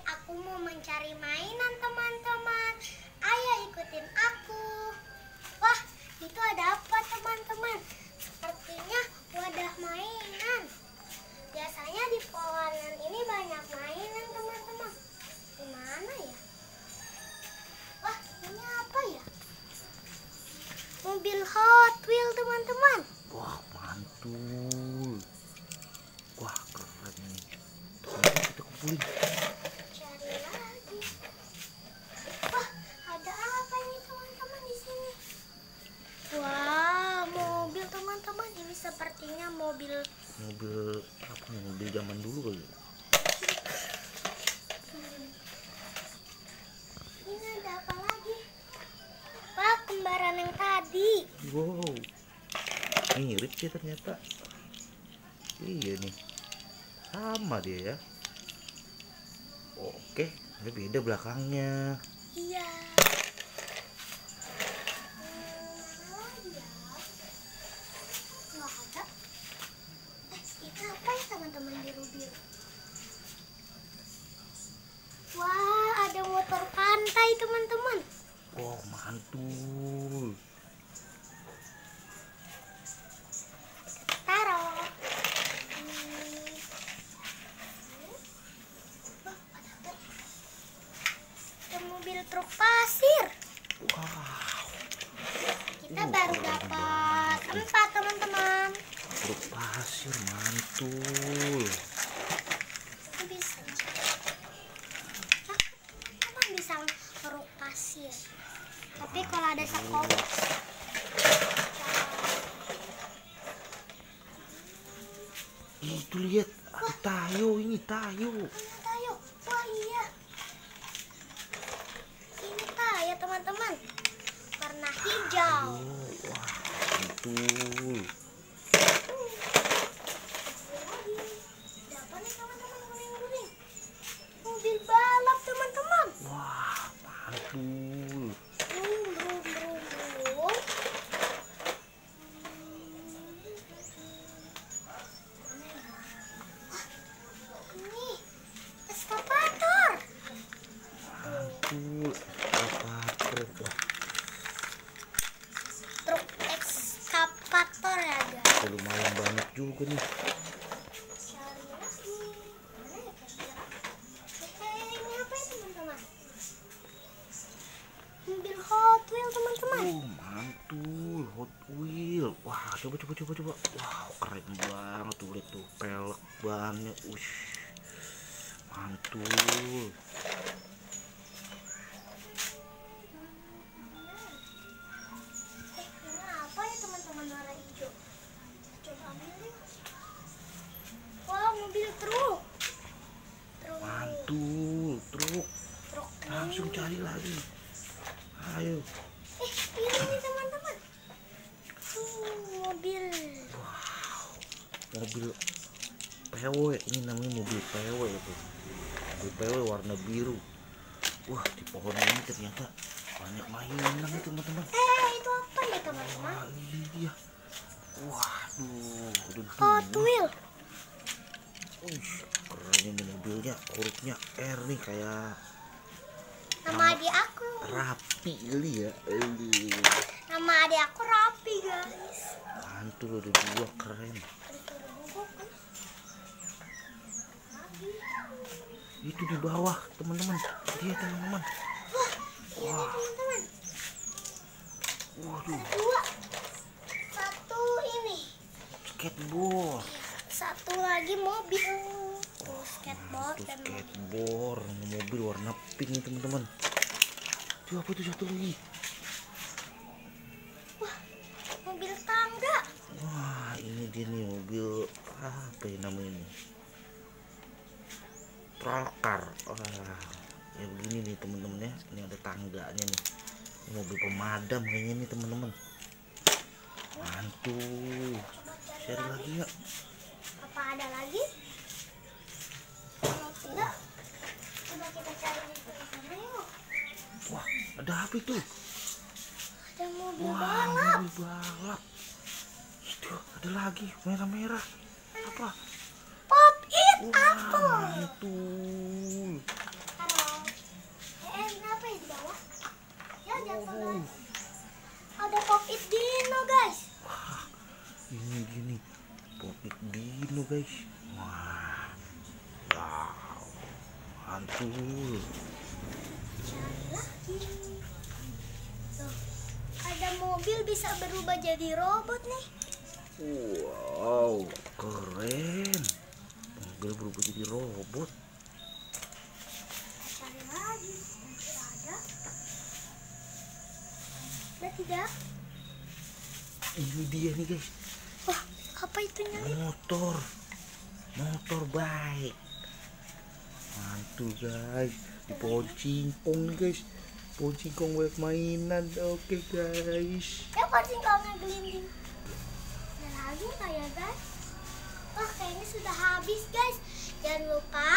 aku mau mencari mainan teman-teman. Ayo ikutin aku. Wah, itu ada apa teman-teman? Sepertinya wadah mainan. Biasanya di pewayangan ini banyak mainan teman-teman. Di mana ya? Wah, ini apa ya? Mobil Hot Wheels teman-teman. Wah, mantul. Wah, keren nih. Sekarang kita kumpulin. Cari lagi. Wah, ada apa ini teman-teman di sini? Wah, mobil teman-teman. Ini sepertinya mobil Apa nih? Mobil zaman dulu kali. Ini ada apa lagi? Wah, kembaran yang tadi. Wow, mirip sih ternyata. Iya nih, sama dia ya. Oke, ini beda belakangnya. Iya. Nggak ada. Itu apa ya teman-teman biru-biru? Wah, ada motor pantai teman-teman. Wow, mantul. Taruh. Ada mobil truk pasir. Wow, Kita baru dapat 4 teman-teman. truk pasir mantul. Itu bisa. Emang bisa ngeruk pasir. Tapi kalau ada sekop. Itu lihat, ada tayo ini tayo. Tayo. Wah iya. Ini tayo teman-teman. Warna hijau. Oh, wah, mantul. Ada apa nih teman-teman, kuning-kuning? Mobil balap teman-teman. Wah, mantul. Brum, brum, brum, brum. Ini eskavator. Mantul. Eskavator. Wah, Truk ekskavator ya guys. lumayan banyak juga nih. Cari lagi. Mana ya kira-kira? Ini apa ya teman-teman? Mobil Hot Wheels teman-teman. Oh, mantul, Hot Wheel. Wah, coba. Wow, keren banget tuh, lihat tuh, pelek bannya. Ush, mantul. Ini apa ya teman-teman warna hijau? Coba ambil yuk. Wah, mobil truk. Mantul, truk. Truk. Langsung cari lagi. Ayo. Ini nih teman-teman. Mobil. Mobil PW, ini namanya mobil PW tuh. Mobil PW warna biru. Wah, di pohon ini ternyata banyak mainan nih teman-teman. Itu apa ya teman-teman? Wah, ini dia. Waduh, udah Hot dua. Wheels. Wih, keren ini mobilnya, hurufnya R nih, kayak Nama adik aku. rapi kali ya. Nama adik aku Rapi guys. Mantul, udah dua, keren. Itu di bawah teman-teman, dia teman-teman. Ini teman-teman. Waduh, Dua. Satu ini. skateboard. Satu lagi mobil. Skateboard Itu dan mobil. skateboard, mobil warna pink nih teman-teman. Itu apa itu satu lagi? Wah, mobil tangga. Wah, ini dia nih mobil apa ya namanya ini? Trollcar. Wah, ya begini nih teman-teman ya. Ini ada tangganya nih. Ini mobil pemadam kayaknya nih teman-teman. Mantul. Share lagi ya. Apa ada lagi? Kalau tidak, coba kita cari di sana yuk. Wah, ada apa itu? Ada mobil Wah, balap. mobil balap. Itu ada lagi merah-merah. Apa? Pop it Wah, apple. mantul. guys. Wah, wow, mantul. Cari lagi. Tuh, ada mobil bisa berubah jadi robot nih. Wow, keren. Mobil berubah jadi robot. Cari lagi. Tidak ada. Ada tidak? Ini dia nih guys. Wah, apa itu nyali? Motor baik. Mantul guys. Di pohon singkong nih guys. Pohon singkong banyak mainan. Oke guys. Ya singkongnya gelinding. Ada lagi nggak ya guys? Wah, kayaknya sudah habis guys. Jangan lupa